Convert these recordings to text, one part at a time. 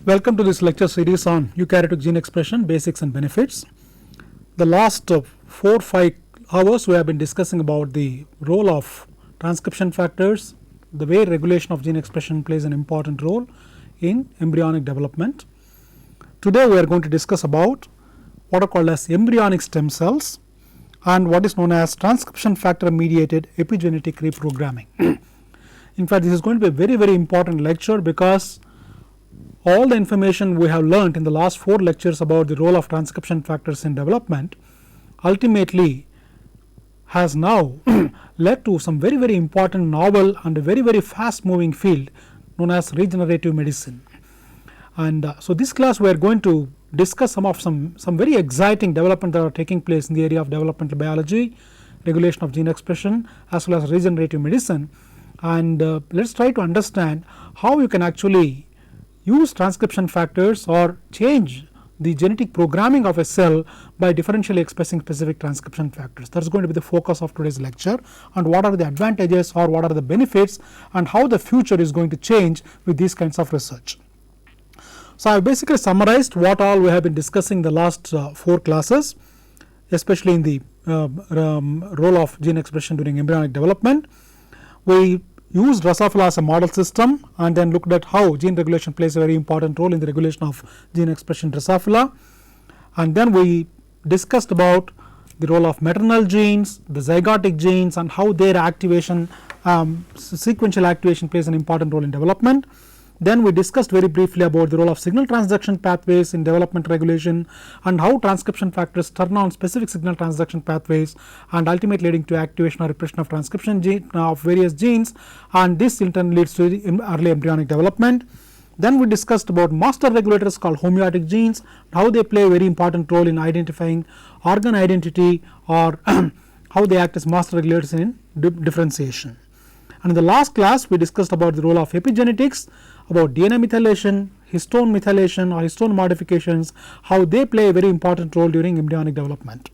Welcome to this lecture series on eukaryotic gene expression, basics and benefits. The last 4-5 hours we have been discussing about the role of transcription factors, the way regulation of gene expression plays an important role in embryonic development. Today we are going to discuss about what are called as embryonic stem cells and what is known as transcription factor mediated epigenetic reprogramming. In fact, this is going to be a very important lecture because all the information we have learned in the last 4 lectures about the role of transcription factors in development ultimately has now led to some very important novel and a very fast moving field known as regenerative medicine. And so this class we are going to discuss some very exciting development that are taking place in the area of developmental biology, regulation of gene expression as well as regenerative medicine, and let us try to understand how you can actually use transcription factors or change the genetic programming of a cell by differentially expressing specific transcription factors. That is going to be the focus of today's lecture, and what are the advantages or what are the benefits and how the future is going to change with these kinds of research. So I have basically summarized what all we have been discussing the last 4 classes, especially in the role of gene expression during embryonic development. We used Drosophila as a model system and then looked at how gene regulation plays a very important role in the regulation of gene expression Drosophila, and then we discussed about the role of maternal genes, the zygotic genes, and how their activation, sequential activation plays an important role in development. Then we discussed very briefly about the role of signal transduction pathways in development regulation and how transcription factors turn on specific signal transduction pathways and ultimately leading to activation or repression of transcription gene of various genes, and this in turn leads to early embryonic development. Then we discussed about master regulators called homeotic genes, how they play a very important role in identifying organ identity or how they act as master regulators in differentiation. And in the last class we discussed about the role of epigenetics, about DNA methylation, histone methylation or histone modifications, how they play a very important role during embryonic development.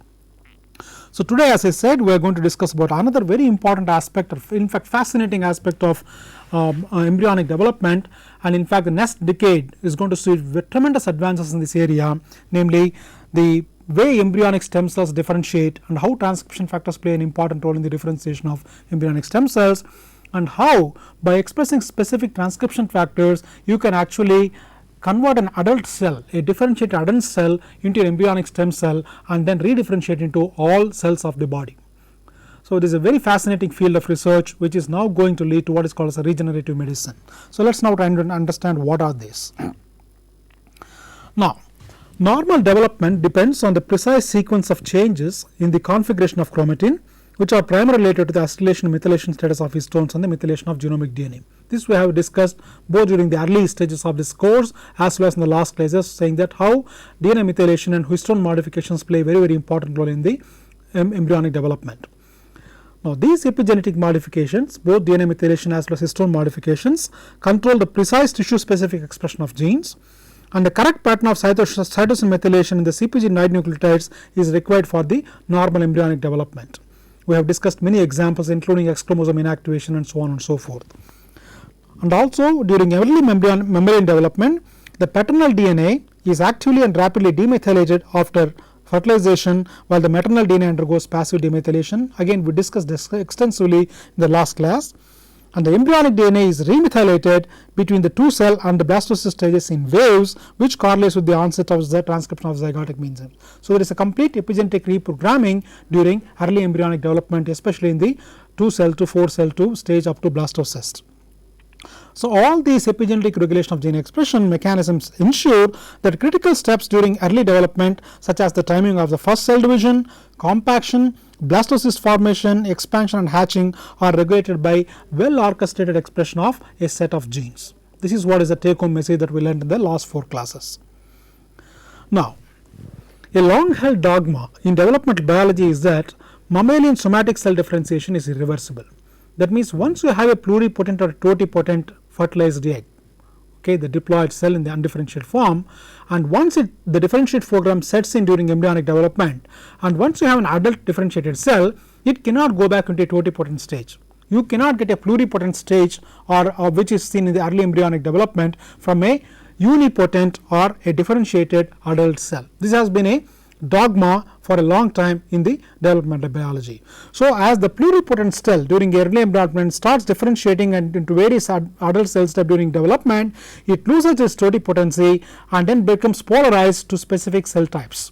So today, as I said, we are going to discuss about another very important aspect, or in fact fascinating aspect of embryonic development, and in fact the next decade is going to see tremendous advances in this area, namely the way embryonic stem cells differentiate and how transcription factors play an important role in the differentiation of embryonic stem cells, and how by expressing specific transcription factors you can actually convert an adult cell, a differentiated adult cell, into an embryonic stem cell and then redifferentiate into all cells of the body. So it is a very fascinating field of research which is now going to lead to what is called as a regenerative medicine. So let us now try and understand what are these. Now, normal development depends on the precise sequence of changes in the configuration of chromatin, which are primarily related to the acetylation and methylation status of histones and the methylation of genomic DNA. This we have discussed both during the early stages of this course as well as in the last classes, saying that how DNA methylation and histone modifications play a very important role in the embryonic development. Now these epigenetic modifications, both DNA methylation as well as histone modifications, control the precise tissue specific expression of genes, and the correct pattern of cytosine methylation in the CpG 9 nucleotides is required for the normal embryonic development. We have discussed many examples including X chromosome inactivation and so on and so forth. And also during early mammalian development, the paternal DNA is actively and rapidly demethylated after fertilization, while the maternal DNA undergoes passive demethylation. Again, we discussed this extensively in the last class. And the embryonic DNA is remethylated between the 2 cell and the blastocyst stages in waves, which correlates with the onset of the transcription of zygotic enzymes. So there is a complete epigenetic reprogramming during early embryonic development, especially in the 2 cell to 4 cell to stage up to blastocyst. So all these epigenetic regulation of gene expression mechanisms ensure that critical steps during early development, such as the timing of the first cell division, compaction, blastocyst formation, expansion and hatching, are regulated by well orchestrated expression of a set of genes. This is what is the take home message that we learned in the last 4 classes. Now, a long held dogma in developmental biology is that mammalian somatic cell differentiation is irreversible. That means once you have a pluripotent or totipotent fertilized egg, okay, the diploid cell in the undifferentiated form, and once the differentiate program sets in during embryonic development, and once you have an adult differentiated cell, it cannot go back into a totipotent stage. You cannot get a pluripotent stage or which is seen in the early embryonic development from a unipotent or a differentiated adult cell. This has been a dogma for a long time in the developmental biology. So, as the pluripotent cell during early development starts differentiating and into various adult cells during development, it loses its totipotency and then becomes polarized to specific cell types.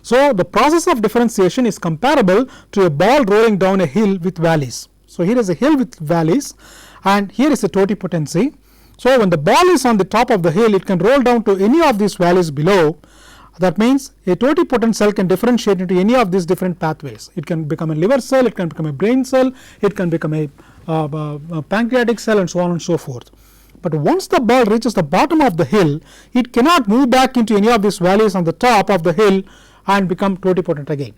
So, the process of differentiation is comparable to a ball rolling down a hill with valleys. So, here is a hill with valleys and here is a totipotency. So, when the ball is on the top of the hill, it can roll down to any of these valleys below. That means a totipotent cell can differentiate into any of these different pathways. It can become a liver cell, it can become a brain cell, it can become a pancreatic cell and so on and so forth. But once the ball reaches the bottom of the hill, it cannot move back into any of these valleys on the top of the hill and become totipotent again.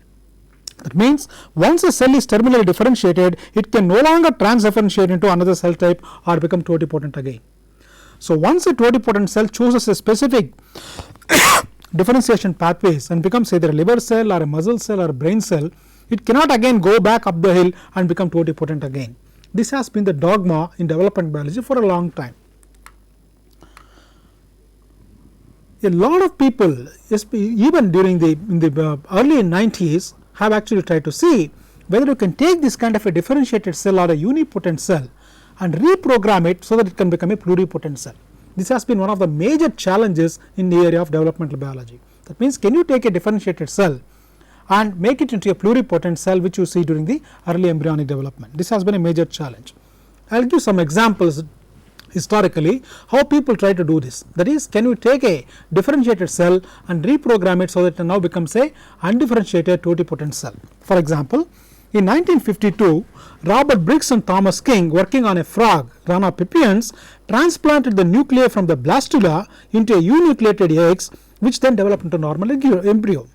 That means once a cell is terminally differentiated, it can no longer transdifferentiate into another cell type or become totipotent again. So, once a totipotent cell chooses a specific differentiation pathways and becomes either a liver cell or a muscle cell or a brain cell, it cannot again go back up the hill and become totipotent again. This has been the dogma in development biology for a long time. A lot of people, even during the early 90s, have actually tried to see whether you can take this kind of a differentiated cell or a unipotent cell and reprogram it so that it can become a pluripotent cell. This has been one of the major challenges in the area of developmental biology. That means, can you take a differentiated cell and make it into a pluripotent cell which you see during the early embryonic development. This has been a major challenge. I will give some examples historically how people try to do this. That is, can you take a differentiated cell and reprogram it so that it now becomes a undifferentiated totipotent cell. For example, in 1952, Robert Briggs and Thomas King, working on a frog, Rana pipiens, transplanted the nuclei from the blastula into a enucleated eggs, which then developed into normal embryo.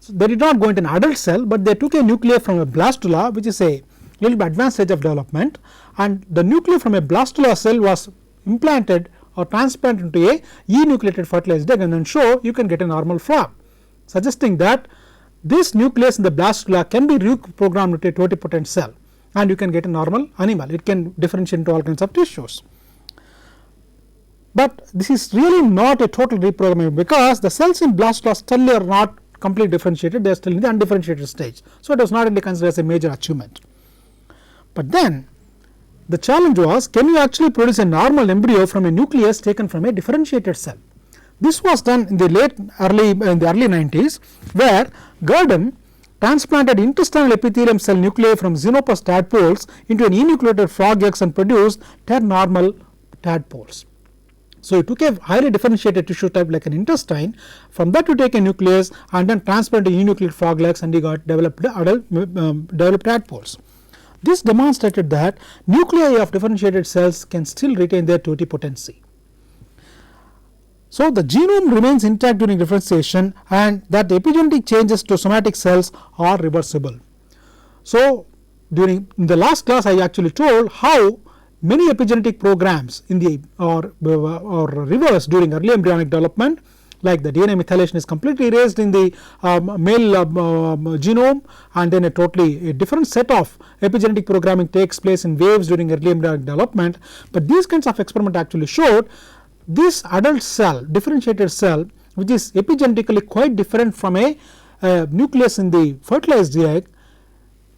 So, they did not go into an adult cell, but they took a nuclei from a blastula, which is a little bit advanced stage of development, and the nuclei from a blastula cell was implanted or transplanted into a enucleated fertilized egg, and then show you can get a normal frog, suggesting that this nucleus in the blastula can be reprogrammed into a totipotent cell and you can get a normal animal. It can differentiate into all kinds of tissues. But this is really not a total reprogramming, because the cells in blastula still are not completely differentiated, they are still in the undifferentiated stage. So, it was not really considered as a major achievement. But then the challenge was, can you actually produce a normal embryo from a nucleus taken from a differentiated cell? This was done in the early 90s, where Gurdon transplanted intestinal epithelium cell nuclei from xenopus tadpoles into an enucleated frog eggs and produced 10 normal tadpoles. So, you took a highly differentiated tissue type like an intestine, from that you take a nucleus and then transplant a enucleated frog legs and you got developed tadpoles. This demonstrated that nuclei of differentiated cells can still retain their totipotency. So, the genome remains intact during differentiation, and that the epigenetic changes to somatic cells are reversible. So, in the last class I actually told how many epigenetic programs in the or reversed during early embryonic development, like the DNA methylation is completely erased in the male genome, and then a different set of epigenetic programming takes place in waves during early embryonic development. But these kinds of experiment actually showed this adult cell, differentiated cell, which is epigenetically quite different from a nucleus in the fertilized egg,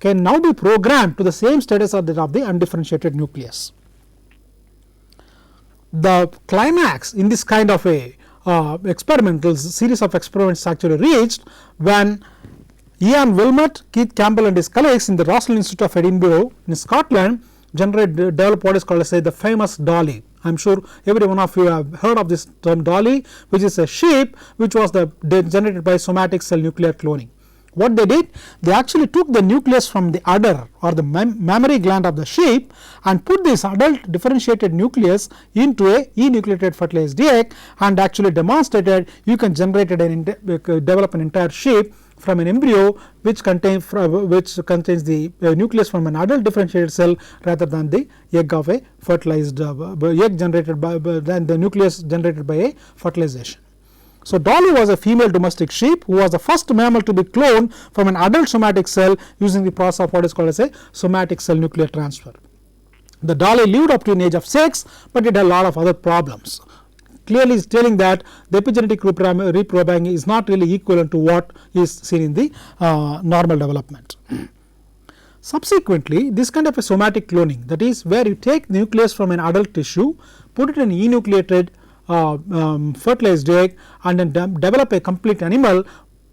can now be programmed to the same status of the undifferentiated nucleus. The climax in this kind of a experimental series of experiments actually reached when Ian Wilmot, Keith Campbell and his colleagues in the Roslin Institute of Edinburgh in Scotland developed what is called as the famous dolly. I am sure every one of you have heard of this term dolly, which is a sheep which was generated by somatic cell nuclear cloning. What they did, they actually took the nucleus from the udder or the mammary gland of the sheep and put this adult differentiated nucleus into a enucleated fertilized egg, and actually demonstrated you can develop an entire sheep from an embryo which contains the nucleus from an adult differentiated cell rather than the egg of a fertilized egg generated by the nucleus generated by a fertilization. So, Dolly was a female domestic sheep who was the first mammal to be cloned from an adult somatic cell using the process of what is called as a somatic cell nuclear transfer. The Dolly lived up to an age of 6, but it had a lot of other problems. clearly is telling that the epigenetic reprogramming is not really equivalent to what is seen in the normal development. Subsequently, this kind of a somatic cloning, that is where you take nucleus from an adult tissue, put it in enucleated fertilized egg and then develop a complete animal,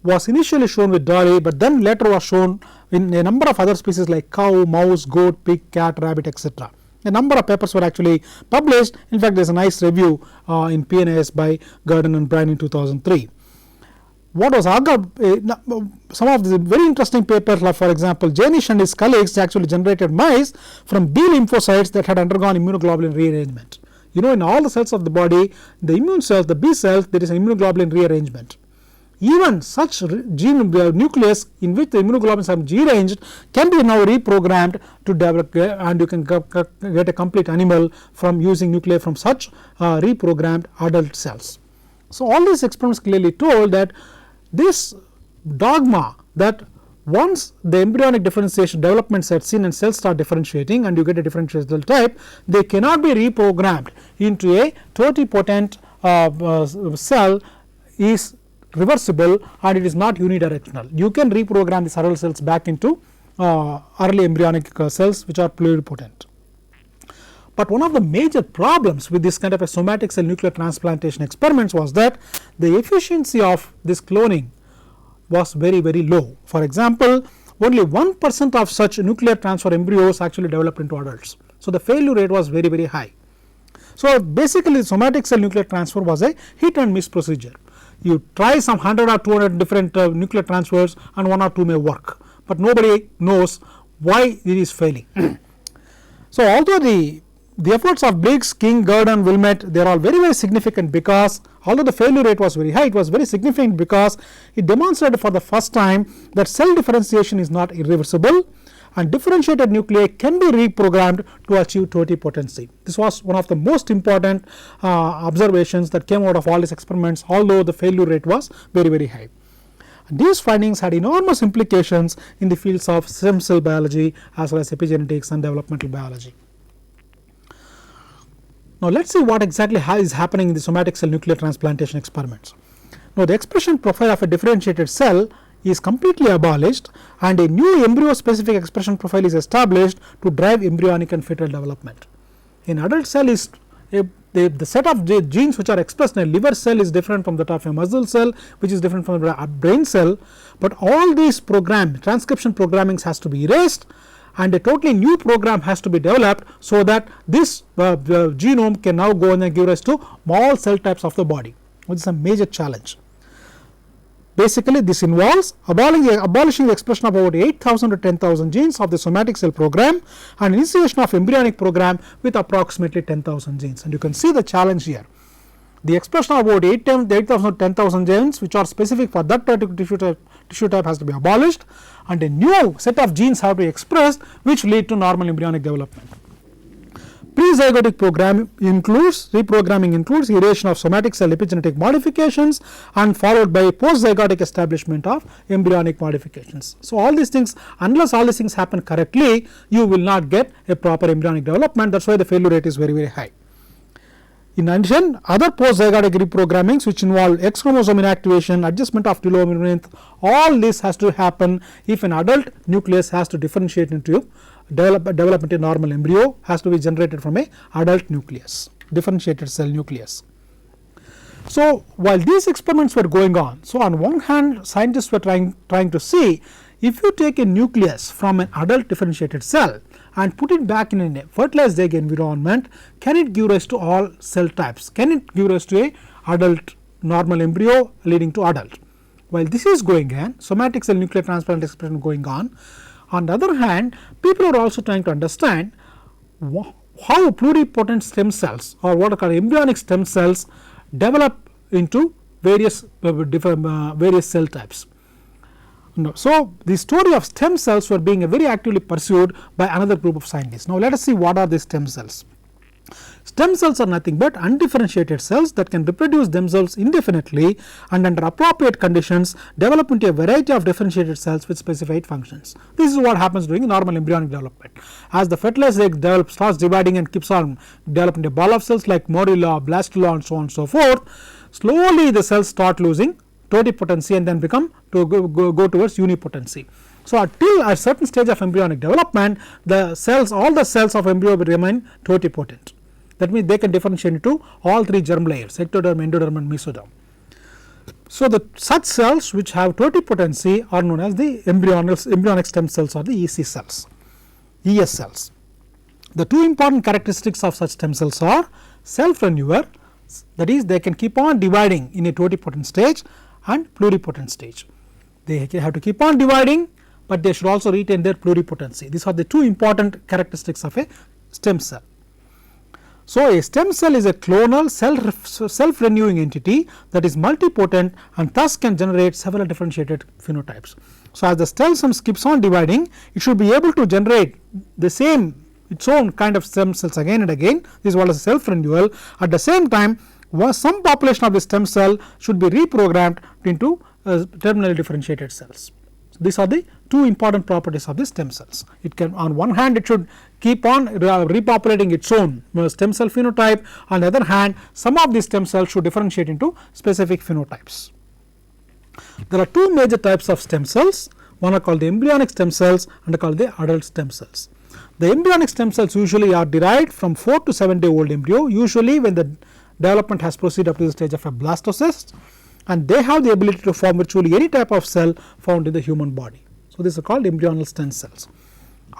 was initially shown with Dolly, but then later was shown in a number of other species like cow, mouse, goat, pig, cat, rabbit, etc. A number of papers were actually published. In fact, there is a nice review in PNAS by Gurdon and Bryan in 2003. What was some of the very interesting papers, like for example, Janish and his colleagues actually generated mice from B lymphocytes that had undergone immunoglobulin rearrangement. You know, in all the cells of the body, the immune cells, the B cells, there is an immunoglobulin rearrangement. Even such gene nucleus in which the immunoglobulins are rearranged can be now reprogrammed to develop, and you can get a complete animal from using nuclei from such reprogrammed adult cells. So, all these experiments clearly told that this dogma that once the embryonic differentiation development sets in and cells start differentiating and you get a differential cell type, they cannot be reprogrammed into a totipotent cell is reversible and it is not unidirectional. You can reprogram these adult cells back into early embryonic cells which are pluripotent. But one of the major problems with this kind of a somatic cell nuclear transplantation experiments was that the efficiency of this cloning was very low. For example, only 1% of such nuclear transfer embryos actually developed into adults. So, the failure rate was very high. So, basically somatic cell nuclear transfer was a hit and miss procedure. You try some 100 or 200 different nuclear transfers and 1 or 2 may work, but nobody knows why it is failing. So, although the efforts of Briggs, King, Gurdon, Wilmette, they are all very significant, because although the failure rate was very high, it was very significant because it demonstrated for the first time that cell differentiation is not irreversible and differentiated nuclei can be reprogrammed to achieve totipotency. This was one of the most important observations that came out of all these experiments, although the failure rate was very high. And these findings had enormous implications in the fields of stem cell biology as well as epigenetics and developmental biology. Now, let us see what exactly is happening in the somatic cell nuclear transplantation experiments. Now, the expression profile of a differentiated cell is completely abolished and a new embryo specific expression profile is established to drive embryonic and fetal development. In adult cell is the set of genes which are expressed in a liver cell is different from that of a muscle cell, which is different from a brain cell, but all these transcription programmings has to be erased and a totally new program has to be developed, so that this genome can now go and give rise to all cell types of the body, which is a major challenge. Basically, this involves abolishing the expression of about 8,000 to 10,000 genes of the somatic cell program and initiation of embryonic program with approximately 10,000 genes, and you can see the challenge here. The expression of about 8,000 to 10,000 genes which are specific for that particular tissue type has to be abolished, and a new set of genes have to be expressed which lead to normal embryonic development. Pre-zygotic reprogramming includes erasure of somatic cell epigenetic modifications and followed by post-zygotic establishment of embryonic modifications. So, all these things, unless all these things happen correctly, you will not get a proper embryonic development. That is why the failure rate is very high. In addition, other post-zygotic reprogrammings which involve X chromosome inactivation, adjustment of telomere length, all this has to happen if an adult nucleus has to differentiate into develop into normal embryo, has to be generated from a adult nucleus, differentiated cell nucleus. So, while these experiments were going on, so on one hand scientists were trying to see if you take a nucleus from an adult differentiated cell and put it back in a fertilized egg environment, can it give rise to all cell types? Can it give rise to a adult normal embryo leading to adult? While this is going on, somatic cell nuclear transplant experiment going on the other hand, people are also trying to understand how pluripotent stem cells or what are called embryonic stem cells develop into various cell types. So, the story of stem cells were being very actively pursued by another group of scientists. Now, let us see what are these stem cells. Stem cells are nothing but undifferentiated cells that can reproduce themselves indefinitely and under appropriate conditions develop into a variety of differentiated cells with specified functions. This is what happens during normal embryonic development. As the fertilized egg develops, starts dividing and keeps on developing a ball of cells like morula, blastula and so on and so forth, slowly the cells start losing totipotency and then become to go towards unipotency. So, until a certain stage of embryonic development, the cells, all the cells of embryo will remain totipotent. That means they can differentiate into all three germ layers, ectoderm, endoderm and mesoderm. So, the such cells which have totipotency are known as the embryonic stem cells or the EC cells, ES cells. The two important characteristics of such stem cells are self-renewal, that is they can keep on dividing in a totipotent stage, and pluripotent stage. They have to keep on dividing, but they should also retain their pluripotency. These are the two important characteristics of a stem cell. So, a stem cell is a clonal self-renewing entity that is multipotent and thus can generate several differentiated phenotypes. So, as the cell keeps on dividing, it should be able to generate the same its own kind of stem cells again and again. This is what is self-renewal. At the same time, some population of the stem cell should be reprogrammed into terminally differentiated cells. So, these are the two important properties of the stem cells. It can, on one hand, it should keep on repopulating its own stem cell phenotype. On the other hand, some of these stem cells should differentiate into specific phenotypes. There are two major types of stem cells. One are called the embryonic stem cells and are called the adult stem cells. The embryonic stem cells usually are derived from 4 to 7 day old embryo, usually when the development has proceeded up to the stage of a blastocyst, and they have the ability to form virtually any type of cell found in the human body. So, these are called embryonal stem cells.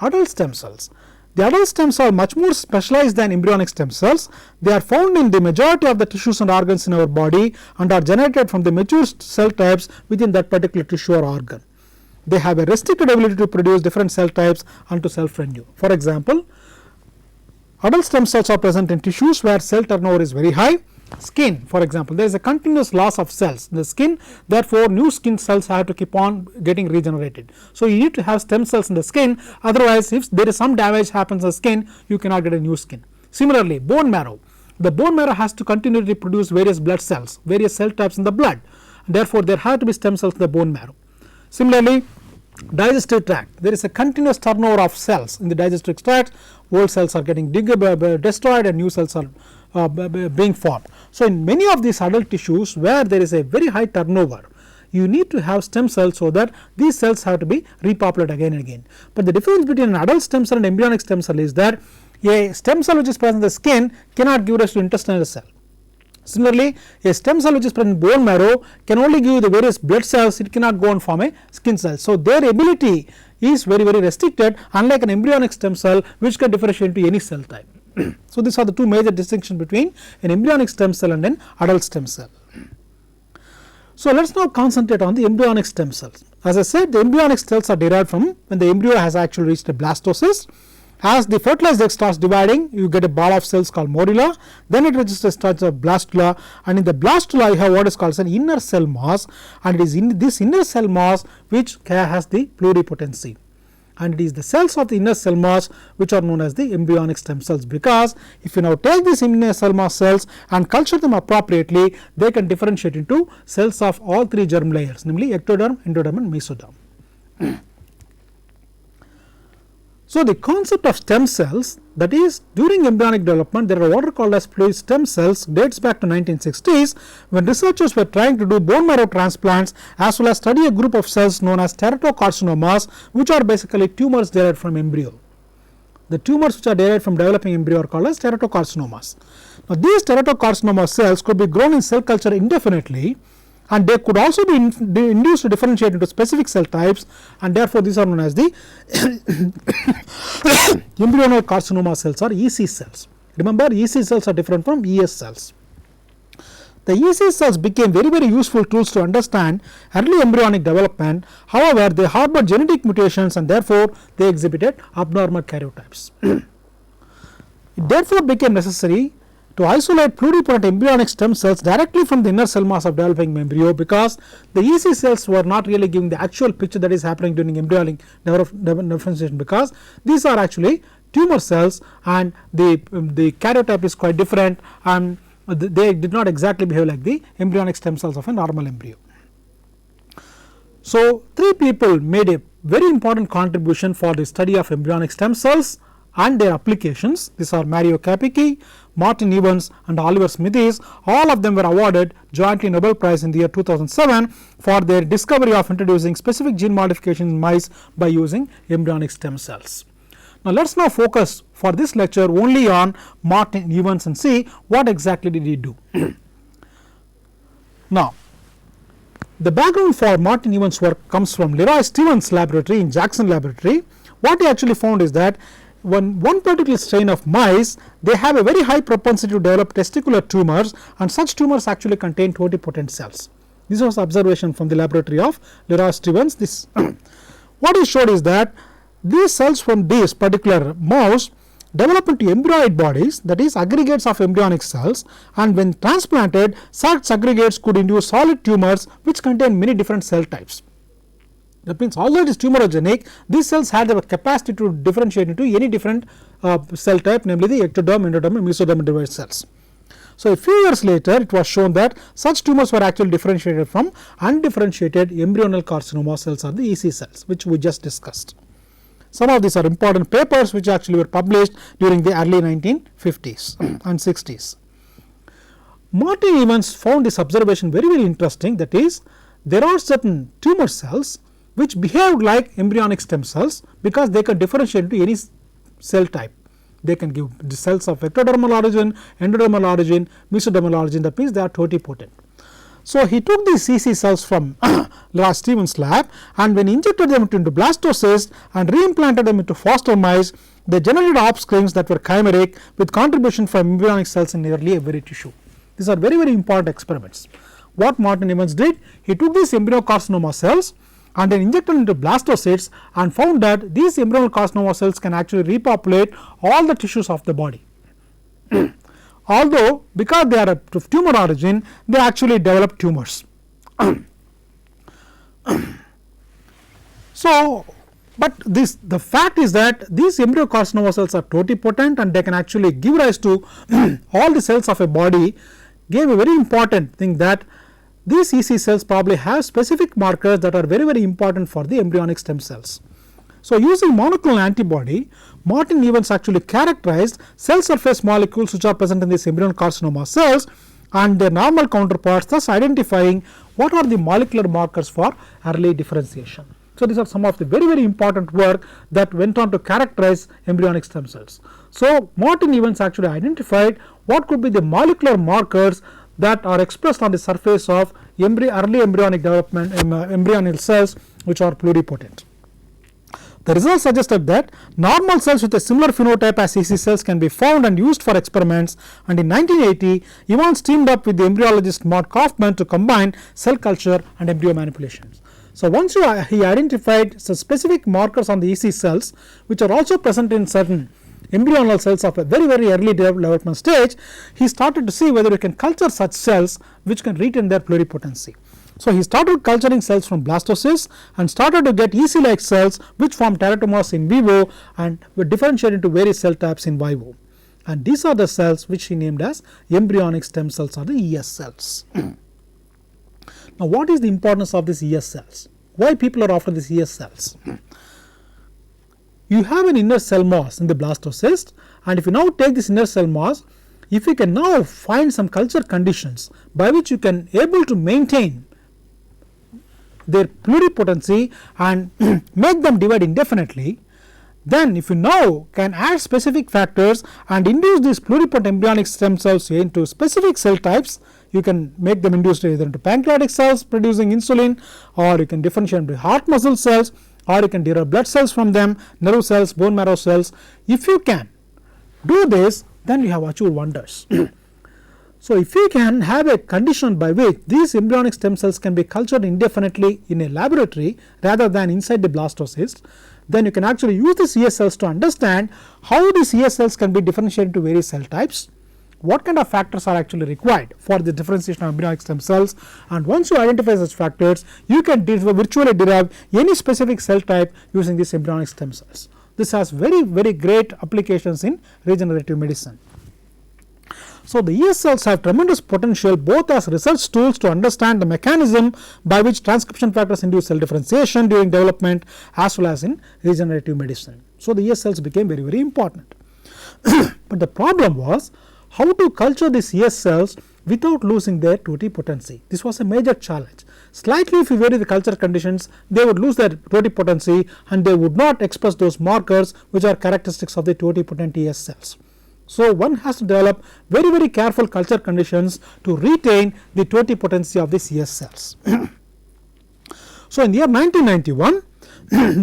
Adult stem cells. The adult stem cells are much more specialized than embryonic stem cells. They are found in the majority of the tissues and organs in our body and are generated from the mature cell types within that particular tissue or organ. They have a restricted ability to produce different cell types and to self-renew. For example, adult stem cells are present in tissues where cell turnover is very high. Skin, for example, there is a continuous loss of cells in the skin, therefore, new skin cells have to keep on getting regenerated. So, you need to have stem cells in the skin, otherwise if there is some damage happens in the skin, you cannot get a new skin. Similarly, bone marrow, the bone marrow has to continually produce various blood cells, various cell types in the blood, therefore, there have to be stem cells in the bone marrow. Similarly, digestive tract, there is a continuous turnover of cells in the digestive tract, old cells are getting destroyed and new cells are being formed. So, in many of these adult tissues where there is a very high turnover, you need to have stem cells so that these cells have to be repopulated again and again. But the difference between an adult stem cell and embryonic stem cell is that a stem cell which is present in the skin cannot give rise to intestinal cell. Similarly, a stem cell which is present in bone marrow can only give you the various blood cells, it cannot go and form a skin cell. So, their ability is very restricted, unlike an embryonic stem cell which can differentiate into any cell type. So, these are the two major distinctions between an embryonic stem cell and an adult stem cell. So, let us now concentrate on the embryonic stem cells. As I said, the embryonic cells are derived from when the embryo has actually reached a blastocyst. As the fertilized egg starts dividing, you get a ball of cells called morula, then it reaches the stage of blastula, and in the blastula you have what is called an inner cell mass, and it is in this inner cell mass which has the pluripotency. And it is the cells of the inner cell mass which are known as the embryonic stem cells, because if you now take these inner cell mass cells and culture them appropriately, they can differentiate into cells of all three germ layers, namely ectoderm, endoderm and mesoderm. So, the concept of stem cells, that is, during embryonic development there are what are called as stem cells, dates back to 1960s when researchers were trying to do bone marrow transplants as well as study a group of cells known as teratocarcinomas, which are basically tumors derived from embryo. The tumors which are derived from developing embryo are called as teratocarcinomas. Now, these teratocarcinoma cells could be grown in cell culture indefinitely, and they could also be induced to differentiate into specific cell types, and therefore, these are known as the embryonal carcinoma cells or EC cells. Remember, EC cells are different from ES cells. The EC cells became very useful tools to understand early embryonic development. However, they harbored genetic mutations and therefore, they exhibited abnormal karyotypes. It therefore became necessary to isolate pluripotent embryonic stem cells directly from the inner cell mass of developing embryo, because the EC cells were not really giving the actual picture that is happening during embryonic differentiation, because these are actually tumor cells, and the karyotype is quite different, and they did not exactly behave like the embryonic stem cells of a normal embryo. So, 3 people made a very important contribution for the study of embryonic stem cells and their applications. These are Mario Capicchi, Martin Evans, and Oliver Smithies. All of them were awarded jointly Nobel Prize in the year 2007 for their discovery of introducing specific gene modifications in mice by using embryonic stem cells. Now, let us now focus for this lecture only on Martin Evans and see what exactly did he do. Now, the background for Martin Evans' work comes from Leroy Stevens' laboratory in Jackson Laboratory. What he actually found is that when one particular strain of mice, they have a very high propensity to develop testicular tumors, and such tumors actually contain pluripotent cells. This was observation from the laboratory of Leroy Stevens. This what he showed is that these cells from this particular mouse develop into embryoid bodies, that is aggregates of embryonic cells, and when transplanted, such aggregates could induce solid tumors which contain many different cell types. That means, although it is tumorigenic, these cells had the capacity to differentiate into any different cell type, namely the ectoderm, endoderm, and mesoderm derived cells. So, a few years later, it was shown that such tumors were actually differentiated from undifferentiated embryonal carcinoma cells, or the EC cells, which we just discussed. Some of these are important papers which actually were published during the early 1950s and 60s. Martin Evans found this observation very, very interesting, that is, there are certain tumor cells which behave like embryonic stem cells because they can differentiate into any cell type. They can give the cells of ectodermal origin, endodermal origin, mesodermal origin, that means they are totipotent. So, he took these CC cells from Leroy Stevens' lab, and when he injected them into blastocyst and reimplanted them into foster mice, they generated offsprings that were chimeric with contribution from embryonic cells in nearly every tissue. These are very, very important experiments. What Martin Evans did, he took these embryocarcinoma cells and then injected into blastocysts and found that these embryonal carcinoma cells can actually repopulate all the tissues of the body. Although, because they are of tumor origin, they actually develop tumors. So, but the fact is that these embryocarcinoma cells are totipotent, and they can actually give rise to all the cells of a body. Gave a very important thing that these EC cells probably have specific markers that are very, very important for the embryonic stem cells. So, using monoclonal antibody, Martin Evans actually characterized cell surface molecules which are present in these embryonal carcinoma cells and their normal counterparts, thus identifying what are the molecular markers for early differentiation. So, these are some of the very, very important work that went on to characterize embryonic stem cells. So, Martin Evans actually identified what could be the molecular markers that are expressed on the surface of early embryonic development embryonal cells which are pluripotent. The results suggested that normal cells with a similar phenotype as EC cells can be found and used for experiments, and in 1980 Evans teamed up with the embryologist Mort Kaufman to combine cell culture and embryo manipulations. So, once he identified some specific markers on the EC cells which are also present in certain embryonal cells of a very, very early development stage, he started to see whether we can culture such cells which can retain their pluripotency. So, he started culturing cells from blastocysts and started to get EC like cells which form teratomas in vivo and were differentiated into various cell types in vivo, and these are the cells which he named as embryonic stem cells, or the ES cells. Now, what is the importance of these ES cells? Why people are after these ES cells? You have an inner cell mass in the blastocyst, and if you now take this inner cell mass, if you can now find some culture conditions by which you can able to maintain their pluripotency and make them divide indefinitely, then if you now can add specific factors and induce these pluripotent embryonic stem cells into specific cell types, you can make them induced either into pancreatic cells producing insulin, or you can differentiate into heart muscle cells, or you can derive blood cells from them, nerve cells, bone marrow cells. If you can do this, then you have achieved wonders. So, if you can have a condition by which these embryonic stem cells can be cultured indefinitely in a laboratory rather than inside the blastocyst, then you can actually use these ES cells to understand how these ES cells can be differentiated into various cell types, what kind of factors are actually required for the differentiation of embryonic stem cells, and once you identify such factors, you can virtually derive any specific cell type using these embryonic stem cells. This has very great applications in regenerative medicine. So, the ES cells have tremendous potential both as research tools to understand the mechanism by which transcription factors induce cell differentiation during development as well as in regenerative medicine. So, the ES cells became very important. But the problem was how to culture these ES cells without losing their totipotency. This was a major challenge. Slightly if you vary the culture conditions, they would lose their totipotency and they would not express those markers which are characteristics of the totipotent ES cells. So, one has to develop very careful culture conditions to retain the totipotency of these ES cells. So, in the year 1991,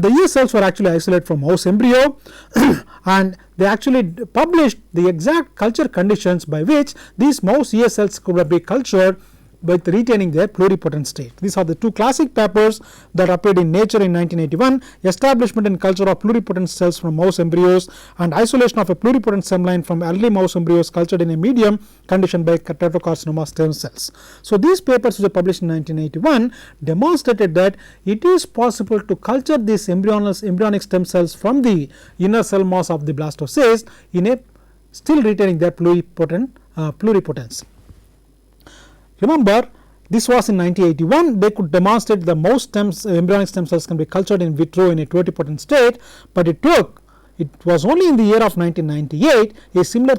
the ES cells were actually isolated from mouse embryo and they actually published the exact culture conditions by which these mouse ES cells could be cultured with retaining their pluripotent state. These are the two classic papers that appeared in Nature in 1981, establishment and culture of pluripotent cells from mouse embryos and isolation of a pluripotent cell line from early mouse embryos cultured in a medium conditioned by tetrocarcinoma stem cells. So, these papers which were published in 1981 demonstrated that it is possible to culture these embryonic stem cells from the inner cell mass of the blastocyst in a still retaining their pluripotency. Remember, this was in 1981, they could demonstrate the mouse embryonic stem cells can be cultured in vitro in a totipotent state, but it was only in the year of 1998 a similar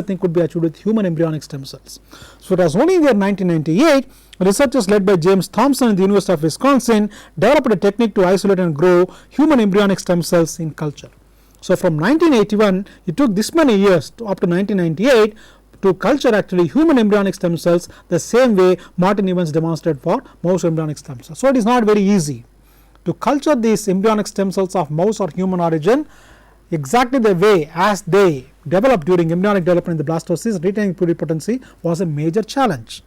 thing could be achieved with human embryonic stem cells. So, it was only in the year 1998 researchers led by James Thompson at the University of Wisconsin developed a technique to isolate and grow human embryonic stem cells in culture. So, from 1981 it took this many years up to 1998 to culture actually human embryonic stem cells the same way Martin Evans demonstrated for mouse embryonic stem cells. So, it is not very easy to culture these embryonic stem cells of mouse or human origin exactly the way as they developed during embryonic development in the blastocyst. Retaining pluripotency was a major challenge.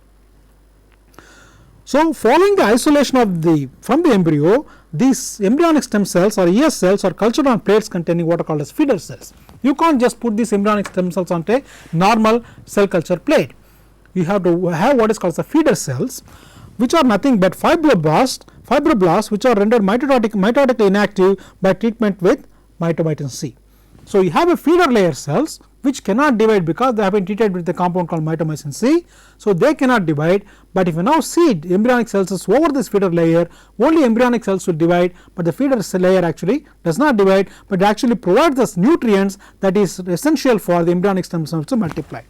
So, following the isolation of from the embryo, these embryonic stem cells or ES cells are cultured on plates containing what are called as feeder cells. You can't just put these embryonic stem cells onto a normal cell culture plate. You have to have what is called as feeder cells, which are nothing but fibroblasts which are rendered mitotically inactive by treatment with mitomycin C. So, you have a feeder layer cells which cannot divide because they have been treated with a compound called mitomycin C. So, they cannot divide, but if you now seed embryonic cells over this feeder layer, only embryonic cells will divide, but the feeder layer actually does not divide, but actually provides us nutrients that is essential for the embryonic stem cells to multiply.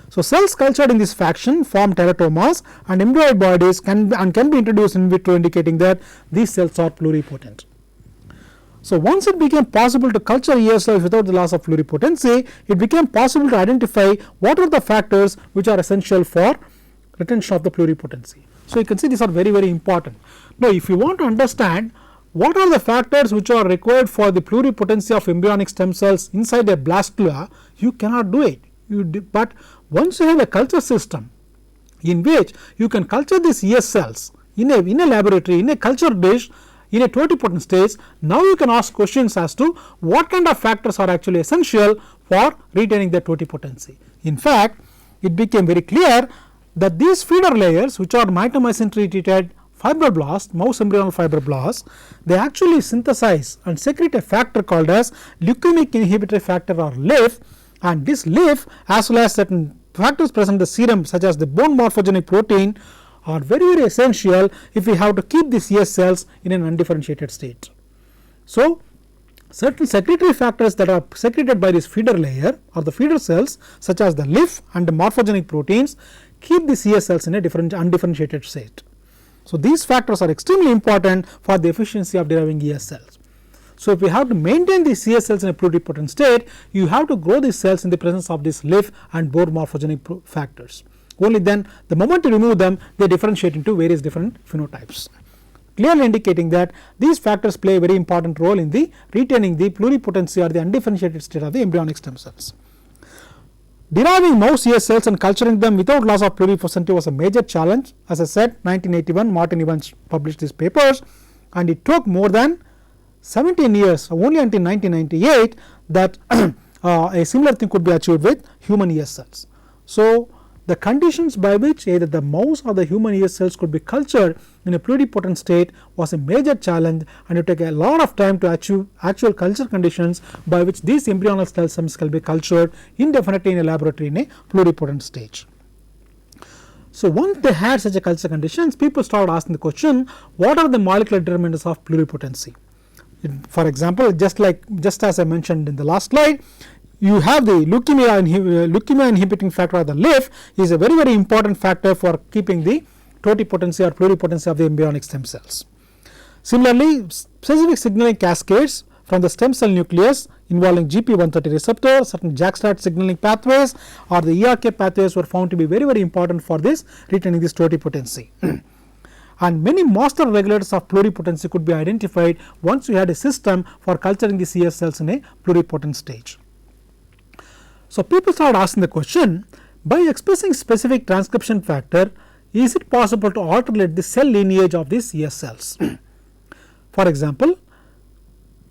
So, cells cultured in this fashion form teratomas and embryoid bodies can be introduced in vitro, indicating that these cells are pluripotent. So, once it became possible to culture ES cells without the loss of pluripotency, it became possible to identify what are the factors which are essential for retention of the pluripotency. So, you can see these are very important. Now, if you want to understand what are the factors which are required for the pluripotency of embryonic stem cells inside a blastula, you cannot do it. But once you have a culture system in which you can culture these ES cells in a laboratory, in a culture dish, in a totipotent stage, now you can ask questions as to what kind of factors are actually essential for retaining the totipotency. In fact, it became very clear that these feeder layers, which are mitomycin treated fibroblasts, mouse embryonal fibroblasts, they actually synthesize and secrete a factor called as leukemic inhibitory factor or LIF, and this LIF as well as certain factors present in the serum such as the bone morphogenic protein are very essential if we have to keep these ES cells in an undifferentiated state. So, certain secretory factors that are secreted by this feeder layer or the feeder cells such as the LIF and the morphogenic proteins keep these ES cells in a undifferentiated state. So, these factors are extremely important for the efficiency of deriving ES cells. So, if we have to maintain these ES cells in a pluripotent state, you have to grow these cells in the presence of this LIF and bone morphogenic factors. Only then the moment you remove them, they differentiate into various different phenotypes, clearly indicating that these factors play a very important role in the retaining the pluripotency or the undifferentiated state of the embryonic stem cells. Deriving mouse ES cells and culturing them without loss of pluripotency was a major challenge. As I said, 1981 Martin Evans published these papers, and it took more than 17 years, only until 1998 that a similar thing could be achieved with human ES cells. So, the conditions by which either the mouse or the human ear cells could be cultured in a pluripotent state was a major challenge, and it took a lot of time to achieve actual culture conditions by which these embryonal cells can be cultured indefinitely in a laboratory in a pluripotent stage. So, once they had such a culture conditions, people started asking the question, what are the molecular determinants of pluripotency? For example, just as I mentioned in the last slide, you have the leukemia inhibiting factor, or the LIF, is a very important factor for keeping the totipotency or pluripotency of the embryonic stem cells. Similarly, specific signaling cascades from the stem cell nucleus involving GP130 receptor, certain JAK-STAT signaling pathways or the ERK pathways were found to be very important for this retaining this totipotency. And many master regulators of pluripotency could be identified once you had a system for culturing the CS cells in a pluripotent stage. So, people started asking the question, by expressing specific transcription factor, is it possible to alternate the cell lineage of these ES cells? For example,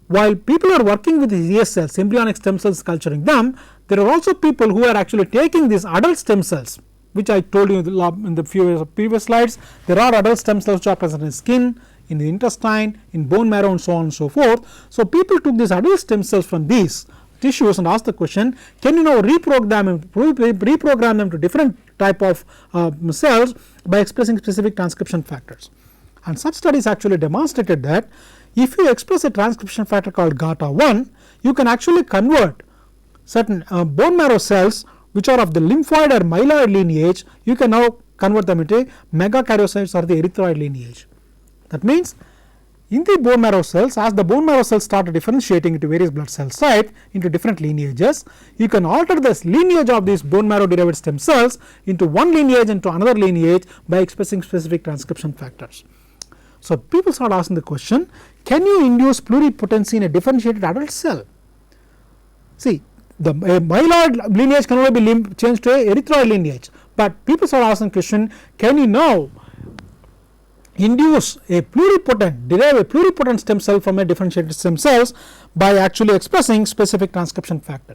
while people are working with these ES cells, embryonic stem cells, culturing them, there are also people who are actually taking these adult stem cells, which I told you in the few previous slides. There are adult stem cells which are present in skin, in the intestine, in bone marrow, and so on and so forth. So, people took these adult stem cells from these tissues and asked the question, can you now reprogram them to different type of cells by expressing specific transcription factors. And such studies actually demonstrated that if you express a transcription factor called GATA1, you can actually convert certain bone marrow cells which are of the lymphoid or myeloid lineage, you can now convert them into megakaryocytes or the erythroid lineage. That means, in the bone marrow cells, as the bone marrow cells start differentiating into various blood cell types into different lineages, you can alter this lineage of these bone marrow derived stem cells into one lineage into another lineage by expressing specific transcription factors. So, people start asking the question, can you induce pluripotency in a differentiated adult cell? See, the myeloid lineage can only be changed to a erythroid lineage, but people start asking the question, can you now induce a pluripotent, derive a pluripotent stem cell from a differentiated stem cells by actually expressing specific transcription factor.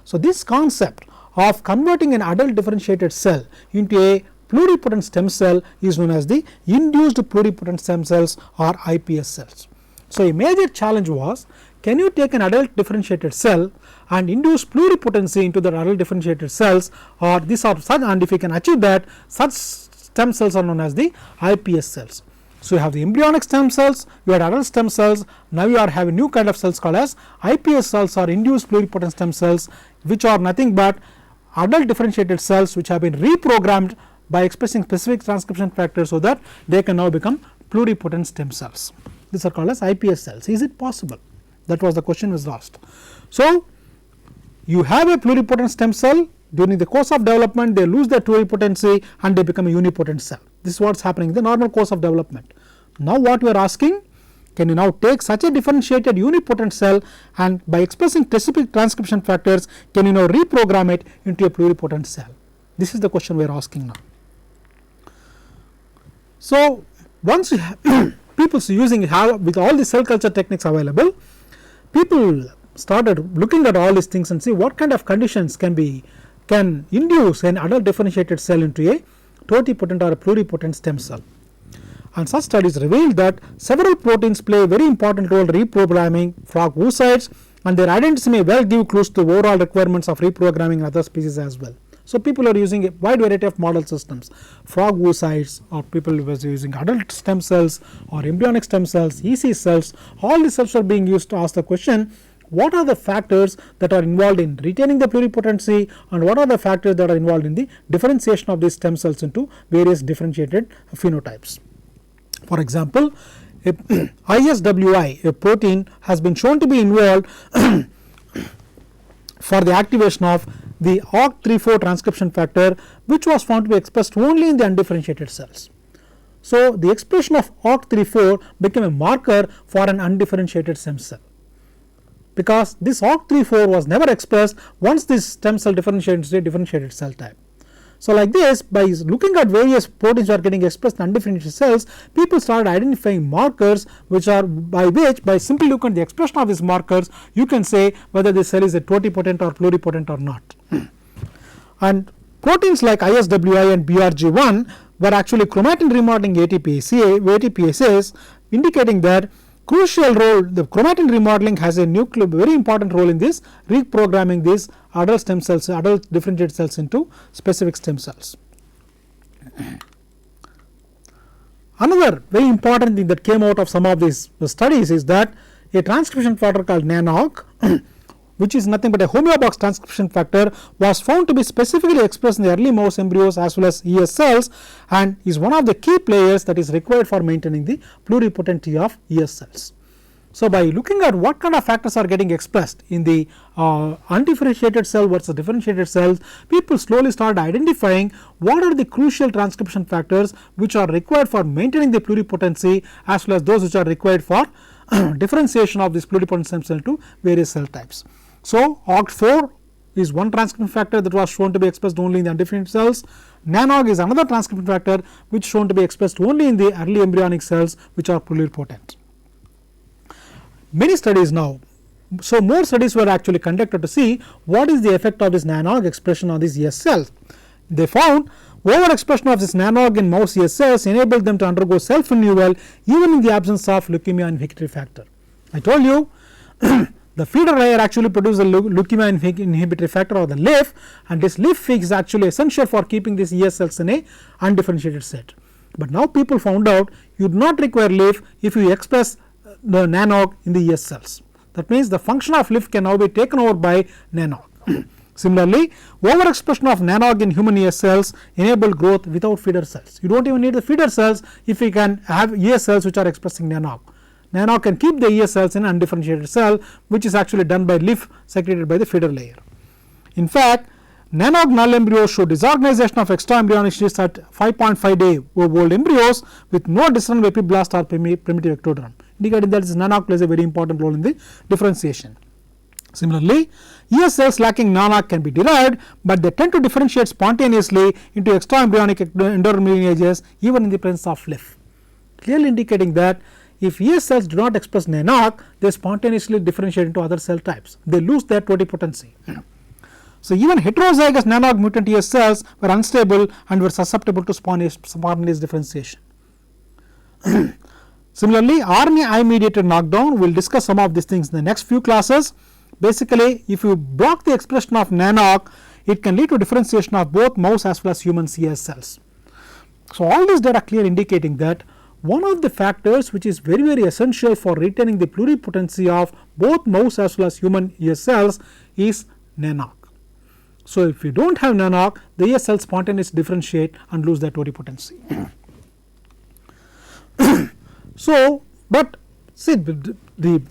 So, this concept of converting an adult differentiated cell into a pluripotent stem cell is known as the induced pluripotent stem cells or IPS cells. So, a major challenge was, can you take an adult differentiated cell and induce pluripotency into the adult differentiated cells, or this or such, and if you can achieve that, such stem cells are known as the IPS cells. So, you have the embryonic stem cells, you had adult stem cells, now you are having new kind of cells called as IPS cells or induced pluripotent stem cells, which are nothing but adult differentiated cells which have been reprogrammed by expressing specific transcription factors so that they can now become pluripotent stem cells. These are called as IPS cells. Is it possible? That was the question was asked. So, you have a pluripotent stem cell, during the course of development they lose their pluripotency and they become a unipotent cell. This is what is happening in the normal course of development. Now, what we are asking, can you now take such a differentiated unipotent cell and by expressing specific transcription factors, can you now reprogram it into a pluripotent cell? This is the question we are asking now. So, once you have people with all the cell culture techniques available, people started looking at all these things and see what kind of conditions can induce an adult differentiated cell into a totipotent or a pluripotent stem cell. And such studies revealed that several proteins play a very important role in reprogramming frog oocytes, and their identity may well give clues to the overall requirements of reprogramming in other species as well. So, people are using a wide variety of model systems, frog oocytes, or people were using adult stem cells or embryonic stem cells, EC cells. All these cells are being used to ask the question, what are the factors that are involved in retaining the pluripotency, and what are the factors that are involved in the differentiation of these stem cells into various differentiated phenotypes. For example, ISWI, a protein, has been shown to be involved for the activation of the OCT34 transcription factor, which was found to be expressed only in the undifferentiated cells. So, the expression of OCT34 became a marker for an undifferentiated stem cell, because this OCT34 was never expressed once this stem cell differentiated into a differentiated cell type. So, like this, by looking at various proteins that are getting expressed in undifferentiated cells, people started identifying markers which are by simply looking at the expression of these markers, you can say whether this cell is a totipotent or pluripotent or not. And proteins like ISWI and BRG1 were actually chromatin remodeling ATPases, indicating that crucial role, the chromatin remodeling has a very important role in this reprogramming these adult stem cells, adult differentiated cells into specific stem cells. Another very important thing that came out of some of these studies is that a transcription factor called NANOG which is nothing but a homeobox transcription factor, was found to be specifically expressed in the early mouse embryos as well as ES cells, and is one of the key players that is required for maintaining the pluripotency of ES cells. So, by looking at what kind of factors are getting expressed in the undifferentiated cell versus differentiated cells, people slowly start identifying what are the crucial transcription factors which are required for maintaining the pluripotency as well as those which are required for differentiation of this pluripotent stem cell to various cell types. So, OCT4 is one transcription factor that was shown to be expressed only in the undifferentiated cells. NANOG is another transcription factor which is shown to be expressed only in the early embryonic cells which are pluripotent. Many studies now, so more studies were actually conducted to see what is the effect of this NANOG expression on these ES cells. They found overexpression of this NANOG in mouse ES cells enabled them to undergo self-renewal even in the absence of leukemia inhibitory factor. I told you the feeder layer actually produces the leukemia inhibitory factor or the LIF, and this LIF is actually essential for keeping these ES cells in a undifferentiated set. But now people found out you do not require LIF if you express the NANOG in the ES cells. That means the function of LIF can now be taken over by NANOG. Similarly, overexpression of NANOG in human ES cells enable growth without feeder cells. You do not even need the feeder cells if you can have ES cells which are expressing NANOG. NANOG can keep the ES cells in an undifferentiated cell, which is actually done by LIF secreted by the feeder layer. In fact, NANOG null embryos show disorganization of extra-embryonic sheaths at 5.5 day old embryos with no discernible epiblast or primitive ectoderm, indicating that this NANOG plays a very important role in the differentiation. Similarly, ES cells lacking NANOG can be derived, but they tend to differentiate spontaneously into extra-embryonic endodermal lineages even in the presence of LIF, clearly indicating that if ES cells do not express NANOG, they spontaneously differentiate into other cell types. They lose their totipotency. So, even heterozygous NANOG mutant ES cells were unstable and were susceptible to spontaneous differentiation. Similarly, RNA mediated knockdown, we will discuss some of these things in the next few classes. Basically, if you block the expression of NANOG, it can lead to differentiation of both mouse as well as human ES cells. So, all this data clear indicating that one of the factors which is very essential for retaining the pluripotency of both mouse as well as human ES cells is NANOG. So, if you do not have NANOG, the ES cells spontaneously differentiate and lose their totipotency. So, but see the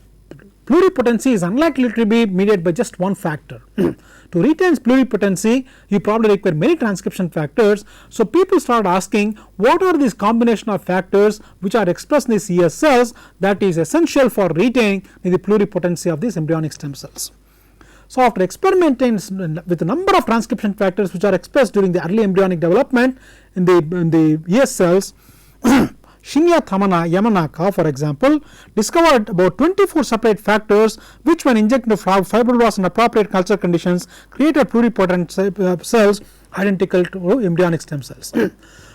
pluripotency is unlikely to be mediated by just one factor. To retain pluripotency, you probably require many transcription factors. So, people start asking what are these combination of factors which are expressed in these ES cells that is essential for retaining the pluripotency of these embryonic stem cells. So, after experimenting with a number of transcription factors which are expressed during the early embryonic development in the ES cells, Shinya Yamanaka, for example, discovered about 24 separate factors which, when injected into fibroblasts in appropriate culture conditions, created pluripotent cells identical to embryonic stem cells.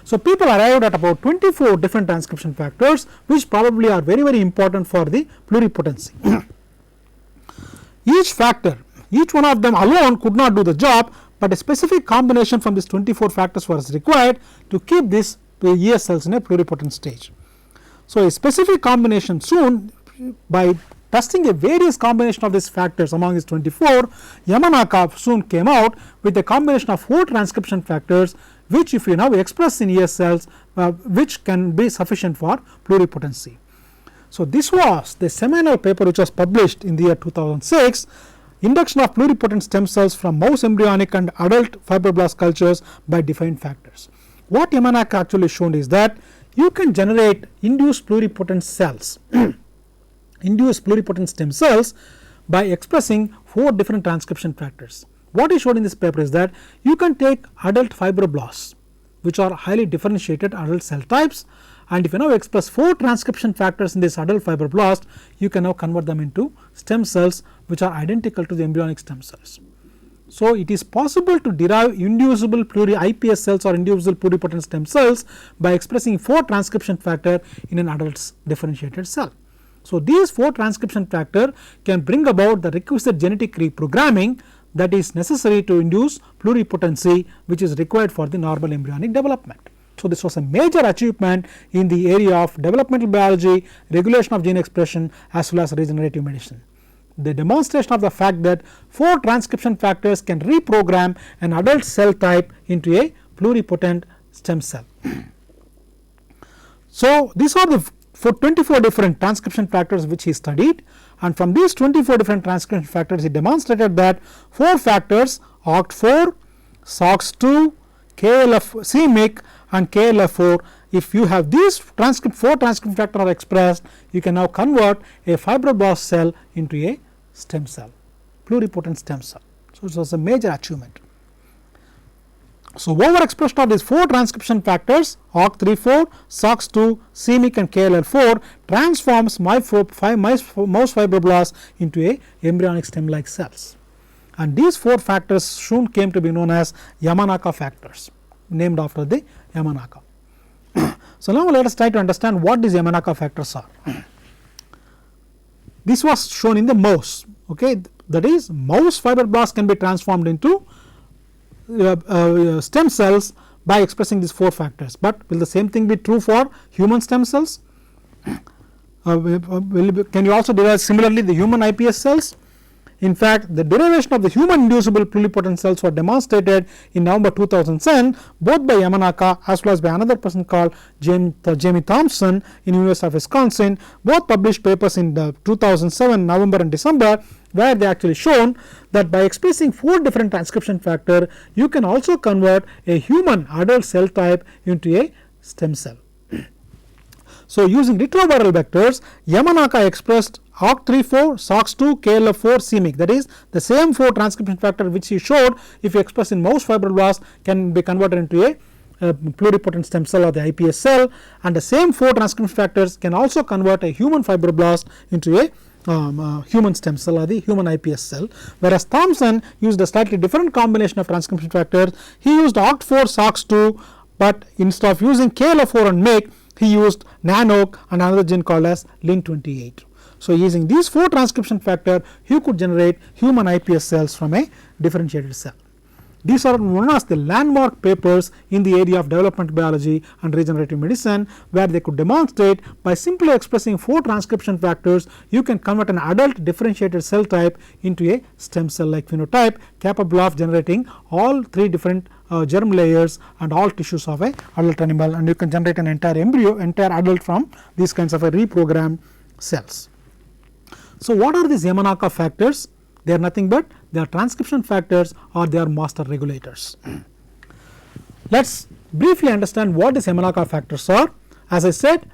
So, people arrived at about 24 different transcription factors which probably are very important for the pluripotency. Each factor, each one of them alone could not do the job, but a specific combination from these 24 factors was required to keep these ES cells in a pluripotent stage. So, a specific combination soon, by testing a various combination of these factors among these 24, Yamanaka soon came out with a combination of 4 transcription factors which, if you now express in ES cells, which can be sufficient for pluripotency. So, this was the seminal paper which was published in the year 2006, induction of pluripotent stem cells from mouse embryonic and adult fibroblast cultures by defined factors. What Yamanaka actually shown is that you can generate induced pluripotent cells, induced pluripotent stem cells by expressing 4 different transcription factors. What is shown in this paper is that you can take adult fibroblasts which are highly differentiated adult cell types, and if you now express 4 transcription factors in this adult fibroblast, you can now convert them into stem cells which are identical to the embryonic stem cells. So, it is possible to derive inducible iPS cells or inducible pluripotent stem cells by expressing 4 transcription factor in an adult's differentiated cell. So, these 4 transcription factor can bring about the requisite genetic reprogramming that is necessary to induce pluripotency, which is required for the normal embryonic development. So, this was a major achievement in the area of developmental biology, regulation of gene expression as well as regenerative medicine. The demonstration of the fact that 4 transcription factors can reprogram an adult cell type into a pluripotent stem cell. So, these are the 24 different transcription factors which he studied, and from these 24 different transcription factors he demonstrated that 4 factors OCT4, SOX2, CMYC and KLF4, if you have these 4 transcription factors are expressed, you can now convert a fibroblast cell into a stem cell, pluripotent stem cell. So, it was a major achievement. So, overexpression of these 4 transcription factors OCT34, SOX2, CMYC and KLF4 transforms mouse fibroblasts into a embryonic stem like cells, and these 4 factors soon came to be known as YAMANAKA factors, named after the YAMANAKA. So, now let us try to understand what these YAMANAKA factors are. This was shown in the mouse, okay, that is mouse fibroblasts can be transformed into stem cells by expressing these 4 factors, but will the same thing be true for human stem cells? Can you also derive similarly the human iPS cells? In fact, the derivation of the human inducible pluripotent cells were demonstrated in November 2010 both by Yamanaka as well as by another person called Jamie Thompson in University of Wisconsin. Both published papers in 2007 November and December, where they actually shown that by expressing 4 different transcription factor you can also convert a human adult cell type into a stem cell. So, using retroviral vectors, Yamanaka expressed OCT34, SOX2, KLF4, CMYC, that is the same 4 transcription factor which he showed if you express in mouse fibroblast can be converted into a pluripotent stem cell or the iPS cell, and the same 4 transcription factors can also convert a human fibroblast into a human stem cell or the human iPS cell, whereas Thompson used a slightly different combination of transcription factors. He used OCT4, SOX2, but instead of using KLF4 and MYC, he used NANOC and another gene called as Lec-28. So, using these 4 transcription factor, he could generate human iPS cells from a differentiated cell. These are known as the landmark papers in the area of developmental biology and regenerative medicine, where they could demonstrate by simply expressing 4 transcription factors you can convert an adult differentiated cell type into a stem cell like phenotype capable of generating all 3 different germ layers and all tissues of a adult animal, and you can generate an entire embryo, entire adult from these kinds of a reprogrammed cells. So, what are these Yamanaka factors? They are nothing but they are transcription factors or they are master regulators. Let us briefly understand what these Yamanaka factors are. As I said,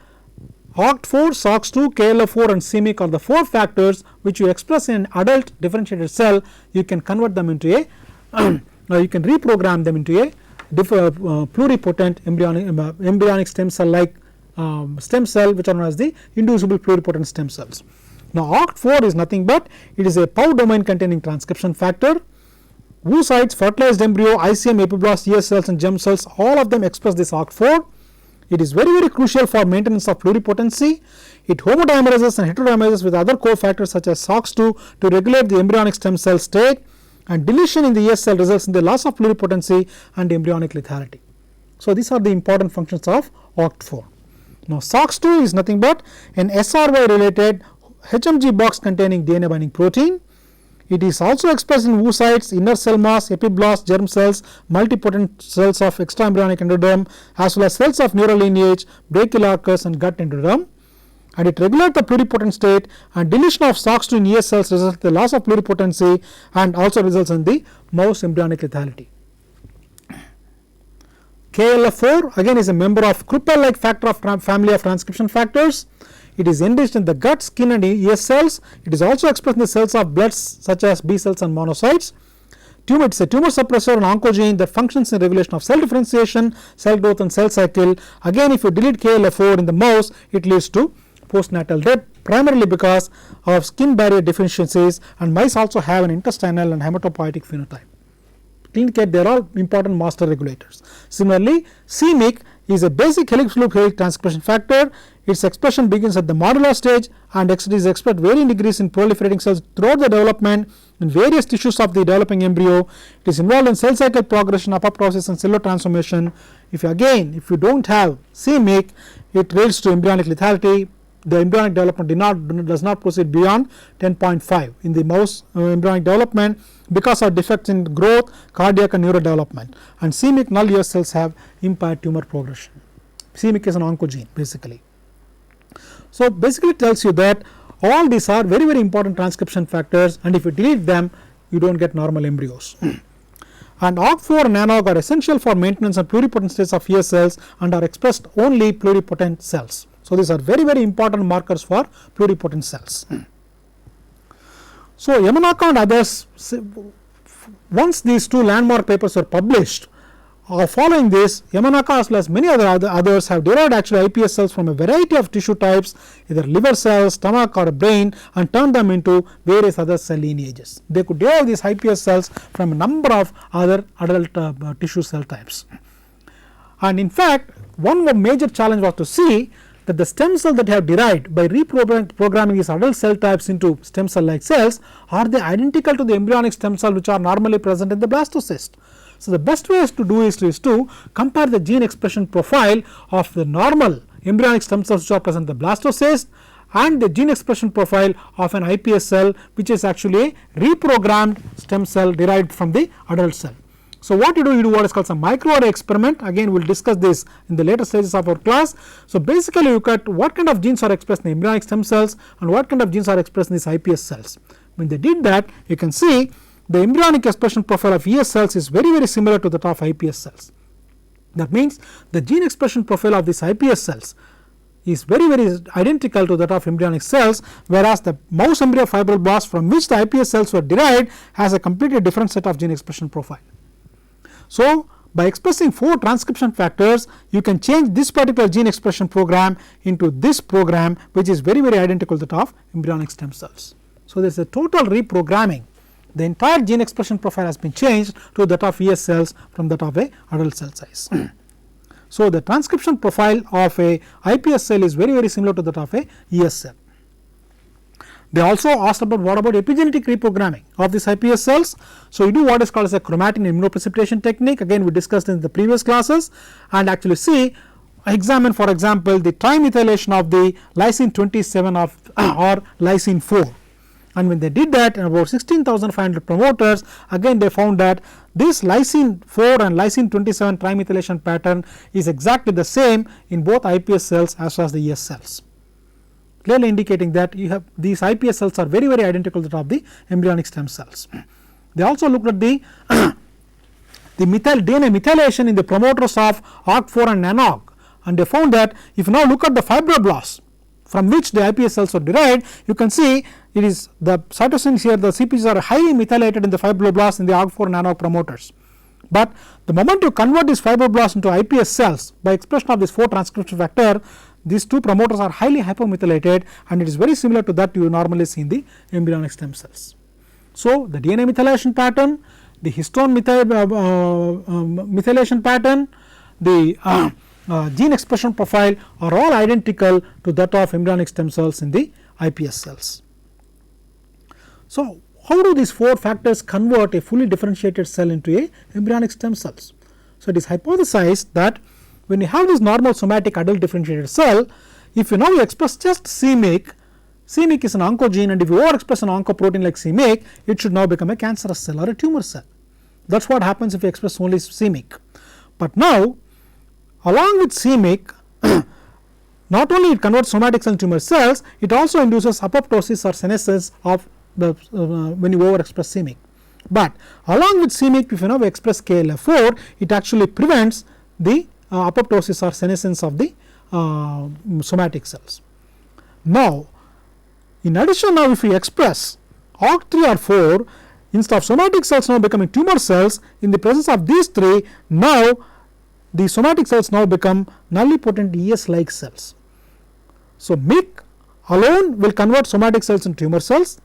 OCT4, SOX2, KLF4 and CMYC are the 4 factors which you express in an adult differentiated cell. You can convert them into a you can reprogram them into a pluripotent embryonic stem cell like stem cell, which are known as the inducible pluripotent stem cells. Now, OCT4 is nothing but it is a POW domain containing transcription factor. Oocytes, fertilized embryo, ICM, epiblast, ES cells and germ cells, all of them express this OCT4. It is very crucial for maintenance of pluripotency. It homodimerizes and heterodimerizes with other cofactors such as SOX2 to regulate the embryonic stem cell state, and deletion in the ES cell results in the loss of pluripotency and embryonic lethality. So, these are the important functions of OCT4. Now, SOX2 is nothing but an SRY related HMG box containing DNA binding protein. It is also expressed in oocytes, inner cell mass, epiblast, germ cells, multipotent cells of extraembryonic endoderm as well as cells of neural lineage, brachial arcus and gut endoderm, and it regulates the pluripotent state, and deletion of SOX2 in ES cells results in the loss of pluripotency and also results in the mouse embryonic lethality. KLF4 again is a member of Kruppel like factor of family of transcription factors. It is enriched in the gut, skin and ES cells. It is also expressed in the cells of blood such as B cells and monocytes. It is a tumor suppressor and oncogene that functions in regulation of cell differentiation, cell growth and cell cycle. Again, if you delete KLF4 in the mouse, it leads to postnatal death primarily because of skin barrier deficiencies, and mice also have an intestinal and hematopoietic phenotype. indicate they are all important master regulators. Similarly, c-MYC is a basic helix loop heavy transcription factor. Its expression begins at the modular stage and it is expressed varying degrees in proliferating cells throughout the development in various tissues of the developing embryo. It is involved in cell cycle progression, apoptosis and cellular transformation. If you do not have c-MYC, it leads to embryonic lethality. The embryonic development does not proceed beyond 10.5 in the mouse embryonic development because of defects in growth, cardiac and neurodevelopment, and c-MYC null US cells have impaired tumor progression. c-MYC is an oncogene basically. So basically it tells you that all these are very important transcription factors, and if you delete them you do not get normal embryos. And OCT4 and NANOG are essential for maintenance of pluripotent states of ES cells and are expressed only pluripotent cells. So these are very important markers for pluripotent cells. So Yamanaka and others, once these two landmark papers were published, following this, Yamanaka as well as many others have derived actually iPS cells from a variety of tissue types, either liver cells, stomach or brain, and turned them into various other cell lineages. They could derive these iPS cells from a number of other adult tissue cell types. And in fact, one major challenge was to see that the stem cell that have derived by reprogramming these adult cell types into stem cell like cells, are they identical to the embryonic stem cell which are normally present in the blastocyst. So the best way to do is to compare the gene expression profile of the normal embryonic stem cells which are present in the blastocyst and the gene expression profile of an iPS cell which is actually a reprogrammed stem cell derived from the adult cell. So what you do what is called a microarray experiment. Again we will discuss this in the later stages of our class. So basically you look at what kind of genes are expressed in embryonic stem cells and what kind of genes are expressed in these iPS cells. When they did that, you can see the embryonic expression profile of ES cells is very similar to that of iPS cells. That means the gene expression profile of these iPS cells is very identical to that of embryonic cells, whereas the mouse embryo fibroblast from which the iPS cells were derived has a completely different set of gene expression profile. So by expressing 4 transcription factors, you can change this particular gene expression program into this program which is very identical to that of embryonic stem cells. So there is a total reprogramming. The entire gene expression profile has been changed to that of ES cells from that of a adult cell size. So the transcription profile of a iPS cell is very similar to that of a ES cell. They also asked about what about epigenetic reprogramming of these iPS cells. So you do what is called as a chromatin immunoprecipitation technique. Again we discussed in the previous classes, and actually examine for example the trimethylation of the lysine 27 or lysine 4. And when they did that in about 16,500 promoters, again they found that this lysine 4 and lysine 27 trimethylation pattern is exactly the same in both iPS cells as well as the ES cells, clearly indicating that you have these iPS cells are very identical to that of the embryonic stem cells. They also looked at the DNA methylation in the promoters of OCT4 and NANOG, and they found that if you now look at the fibroblasts from which the iPS cells are derived, you can see it is the cytosines here, the CPGs are highly methylated in the fibroblasts in the OCT4 and NANOG promoters. But the moment you convert these fibroblasts into iPS cells by expression of this 4 transcription factor, these 2 promoters are highly hypomethylated, and it is very similar to that you normally see in the embryonic stem cells. So the DNA methylation pattern, the histone methylation pattern, the gene expression profile are all identical to that of embryonic stem cells in the iPS cells. So how do these 4 factors convert a fully differentiated cell into a embryonic stem cells? So it is hypothesized that when you have this normal somatic adult differentiated cell, if you now express just c-MYC, c-MYC is an oncogene, and if you overexpress an oncoprotein like c-MYC, it should now become a cancerous cell or a tumor cell. That is what happens if you express only c-MYC. But now along with c-MYC, not only it converts somatic cell tumor cells, it also induces apoptosis or senescence of the when you overexpress c-MYC. But along with c-MYC, if you now express KLF4, it actually prevents the apoptosis or senescence of the somatic cells. Now in addition, now if we express OCT3 or 4, instead of somatic cells now becoming tumor cells, in the presence of these 3, now the somatic cells now become nullipotent ES like cells. So MYC alone will convert somatic cells into tumor cells.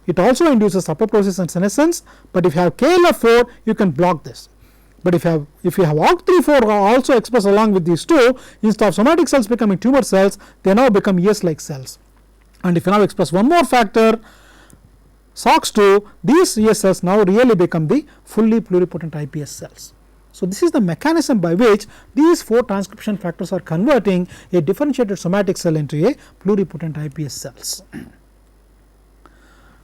It also induces apoptosis and senescence, but if you have KLF4 you can block this. But if you have OCT4 also expressed along with these two, instead of somatic cells becoming tumor cells, they now become ES like cells. And if you now express one more factor, SOX2, these ES cells now really become the fully pluripotent iPS cells. So this is the mechanism by which these 4 transcription factors are converting a differentiated somatic cell into a pluripotent iPS cells.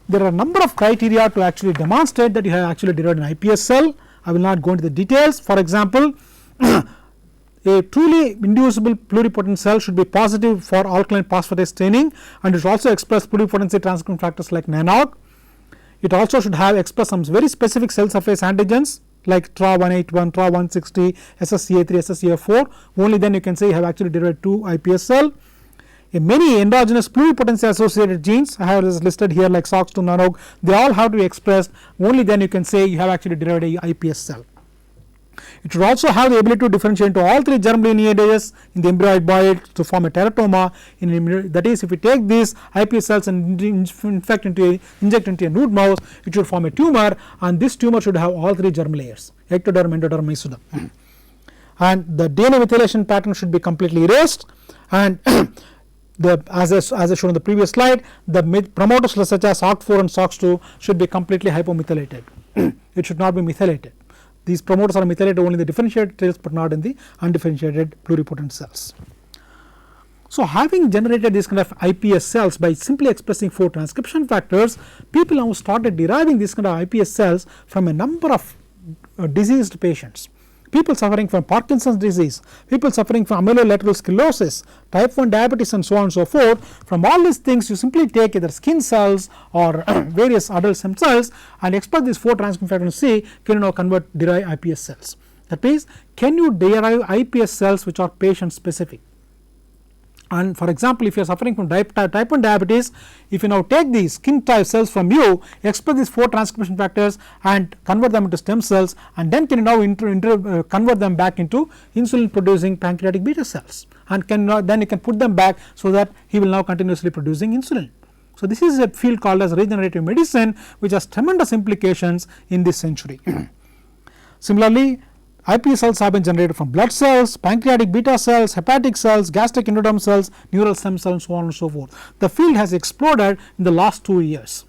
There are a number of criteria to actually demonstrate that you have actually derived an iPS cell. I will not go into the details. For example, a truly inducible pluripotent cell should be positive for alkaline phosphatase staining, and it should also express pluripotency transcription factors like NANOG. It also should have expressed some very specific cell surface antigens like TRA181, TRA160, SSCA3, SSCA4. Only then you can say you have actually derived 2 iPS cell. Many endogenous pluripotency associated genes I have listed here like SOX2, NANOG, they all have to be expressed. Only then you can say you have actually derived a iPS cell. It should also have the ability to differentiate into all 3 germ lineages in the embryoid body to form a teratoma. That is, if you take these iPS cells and inject into a nude mouse, it should form a tumor, and this tumor should have all 3 germ layers: ectoderm, endoderm, mesoderm. And the DNA methylation pattern should be completely erased, and as I showed in the previous slide, the promoters such as OCT4 and SOX2 should be completely hypomethylated. It should not be methylated. These promoters are methylated only in the differentiated cells but not in the undifferentiated pluripotent cells. So having generated these kind of iPS cells by simply expressing 4 transcription factors, people now started deriving these kind of iPS cells from a number of diseased patients. People suffering from Parkinson's disease, people suffering from amyloid sclerosis, type 1 diabetes, and so on and so forth. From all these things, you simply take either skin cells or various adult stem cells and express these 4 transcription factors and see can you now derive iPS cells. That means, can you derive iPS cells which are patient specific? And for example, if you are suffering from type 1 diabetes, if you now take these skin type cells from you, express these 4 transcription factors and convert them into stem cells, and then can you now convert them back into insulin producing pancreatic beta cells, and then you can put them back so that he will now continuously producing insulin. So this is a field called as regenerative medicine, which has tremendous implications in this century. Similarly, iPS cells have been generated from blood cells, pancreatic beta cells, hepatic cells, gastric endoderm cells, neural stem cells, and so on and so forth. The field has exploded in the last 2 years.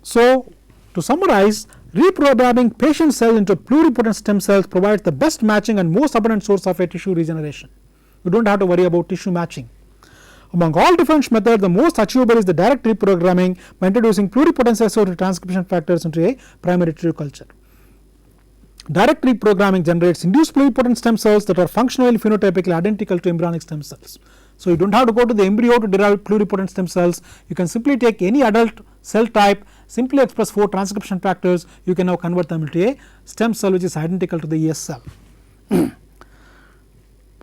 So to summarize, reprogramming patient cells into pluripotent stem cells provides the best matching and most abundant source of a tissue regeneration. You do not have to worry about tissue matching. Among all different methods, the most achievable is the direct reprogramming by introducing pluripotency associated transcription factors into a primary tissue culture. Direct reprogramming generates induced pluripotent stem cells that are functionally phenotypically identical to embryonic stem cells. So you do not have to go to the embryo to derive pluripotent stem cells. You can simply take any adult cell type, simply express 4 transcription factors, you can now convert them into a stem cell which is identical to the ES cell.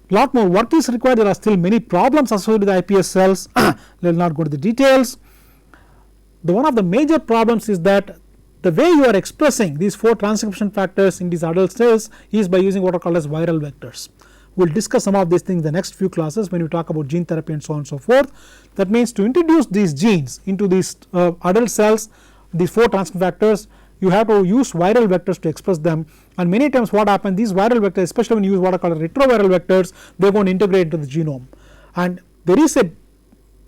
Lot more work is required. There are still many problems associated with iPS cells. Let us not go to the details. One of the major problems is that the way you are expressing these 4 transcription factors in these adult cells is by using what are called as viral vectors. We will discuss some of these things in the next few classes when we talk about gene therapy and so on and so forth. That means to introduce these genes into these adult cells, these 4 transcription factors, you have to use viral vectors to express them, and many times what happens, these viral vectors, especially when you use what are called retroviral vectors, they are going to integrate into the genome, and there is a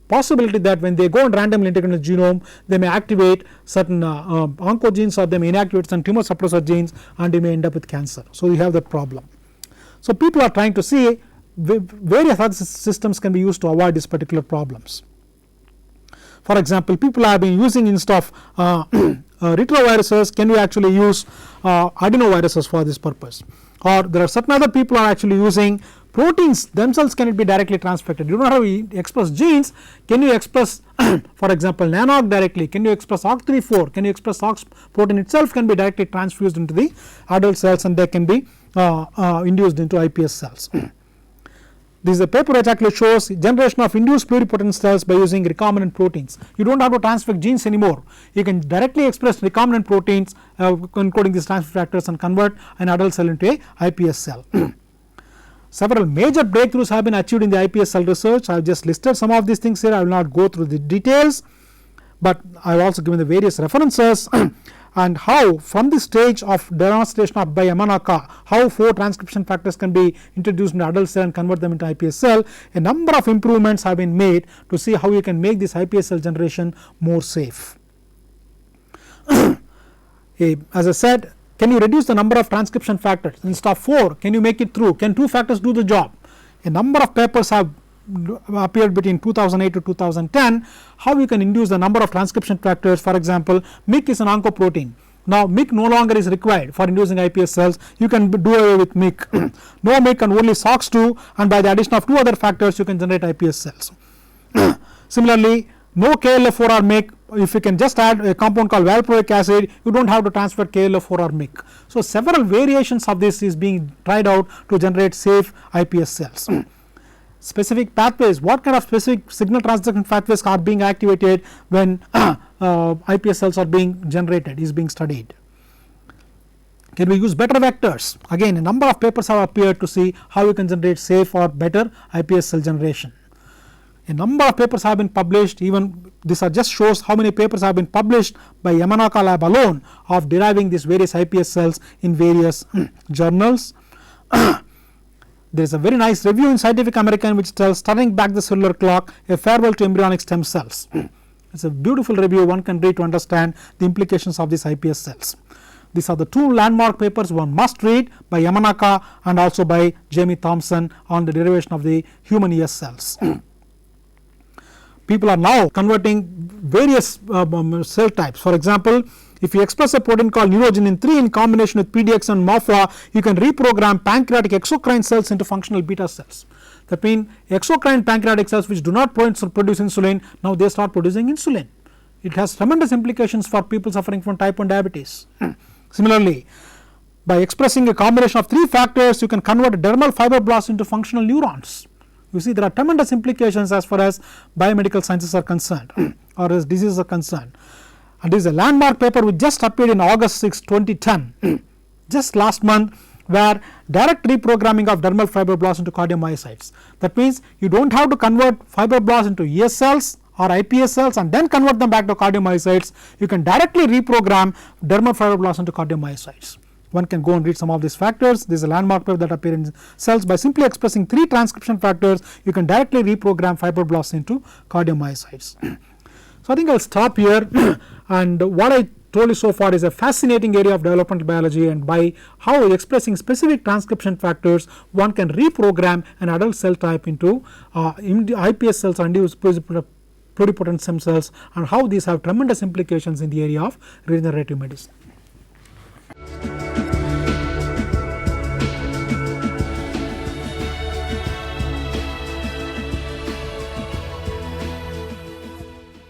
possibility that when they go and randomly integrate into the genome, they may activate certain oncogenes, or they may inactivate some tumor suppressor genes, and they may end up with cancer. So you have that problem. So people are trying to see various other systems can be used to avoid these particular problems. For example, people have been using instead of retroviruses, can we actually use adenoviruses for this purpose? Or there are certain other people are actually using proteins themselves, can it be directly transfected? You don't have to express genes, can you express for example NANOG directly, can you express OCT4, can you express OX protein itself can be directly transfused into the adult cells, and they can be induced into iPS cells. This is a paper which actually shows generation of induced pluripotent cells by using recombinant proteins. You do not have to transfect genes anymore. You can directly express recombinant proteins encoding these transfer factors and convert an adult cell into a iPS cell. Several major breakthroughs have been achieved in the iPS cell research. I have just listed some of these things here. I will not go through the details, but I have also given the various references and how from the stage of demonstration of by YAMANAKA how 4 transcription factors can be introduced in the adult cell and convert them into iPS cell. A number of improvements have been made to see how you can make this iPS cell generation more safe. As I said, can you reduce the number of transcription factors instead of 4, can you make it through, can 2 factors do the job? A number of papers have appeared between 2008 to 2010 how you can induce the number of transcription factors. For example, MYC is an oncoprotein. Now MYC no longer is required for inducing iPS cells, you can do away with MYC. No MYC and only SOX2, and by the addition of 2 other factors you can generate iPS cells. Similarly, no KLF4 or MYC, if you can just add a compound called valproic acid, you do not have to transfer KLF4 or MYC. So several variations of this is being tried out to generate safe iPS cells. Specific pathways, what kind of specific signal transduction pathways are being activated when iPS cells are being generated is being studied. Can we use better vectors? Again, a number of papers have appeared to see how you can generate safe or better iPS cell generation. A number of papers have been published, even this just shows how many papers have been published by YAMANAKA lab alone of deriving these various iPS cells in various journals. There is a very nice review in Scientific American which tells turning back the cellular clock, a farewell to embryonic stem cells. It is a beautiful review one can read to understand the implications of these iPS cells. These are the 2 landmark papers one must read by YAMANAKA and also by Jamie Thompson on the derivation of the human ES cells. People are now converting various cell types. For example, if you express a protein called neurogenin 3 in combination with PDX and MOFA, you can reprogram pancreatic exocrine cells into functional beta cells. That means exocrine pancreatic cells which do not produce insulin, now they start producing insulin. It has tremendous implications for people suffering from type 1 diabetes. Similarly, by expressing a combination of 3 factors, you can convert dermal fibroblasts into functional neurons. You see, there are tremendous implications as far as biomedical sciences are concerned or as diseases are concerned. And this is a landmark paper which just appeared in August 6, 2010, just last month, where direct reprogramming of dermal fibroblasts into cardiomyocytes. That means you do not have to convert fibroblasts into ES cells or iPS cells and then convert them back to cardiomyocytes. You can directly reprogram dermal fibroblasts into cardiomyocytes. One can go and read some of these factors. This is a landmark paper that appear in cells. By simply expressing 3 transcription factors, you can directly reprogram fibroblasts into cardiomyocytes. So I think I will stop here and what I told you so far is a fascinating area of developmental biology, and by how expressing specific transcription factors one can reprogram an adult cell type into iPS cells or induced pluripotent stem cells, and how these have tremendous implications in the area of regenerative medicine.